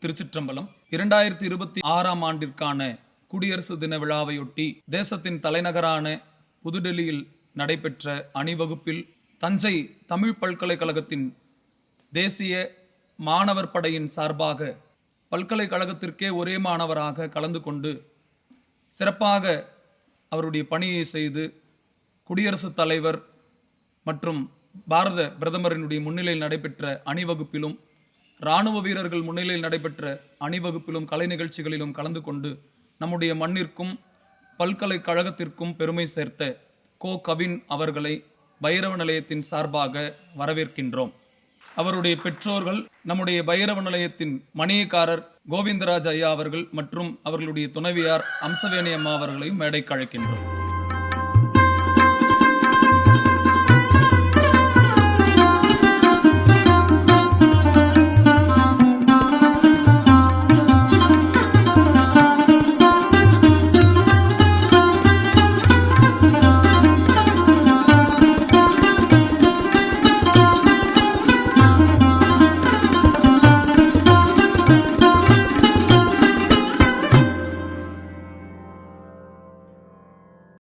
திருச்சிற்றம்பலம். 2026ஆம் ஆண்டிற்கான குடியரசு தின விழாவையொட்டி தேசத்தின் தலைநகரான புதுடெல்லியில் நடைபெற்ற அணிவகுப்பில் தஞ்சை தமிழ் பல்கலைக்கழகத்தின் தேசிய மாணவர் படையின் சார்பாக பல்கலைக்கழகத்திற்கே ஒரே மாணவராக கலந்து கொண்டு சிறப்பாக அவருடைய பணியை செய்து குடியரசுத் தலைவர் மற்றும் பாரத பிரதமரினுடைய முன்னிலையில் நடைபெற்ற அணிவகுப்பிலும் இராணுவ வீரர்கள் முன்னிலையில் நடைபெற்ற அணிவகுப்பிலும் கலை நிகழ்ச்சிகளிலும் கலந்து கொண்டு நம்முடைய மண்ணிற்கும் பல்கலைக்கழகத்திற்கும் பெருமை சேர்த்த கோ கவின் அவர்களை பைரவ நிலையத்தின் சார்பாக வரவேற்கின்றோம். அவருடைய பெற்றோர்கள் நம்முடைய பைரவ நிலையத்தின் மணியக்காரர் கோவிந்தராஜ் ஐயா அவர்கள் மற்றும் அவர்களுடைய துணைவியார் அம்சவேணி அம்மா அவர்களையும் மேடைக்கு அழைக்கின்றோம்.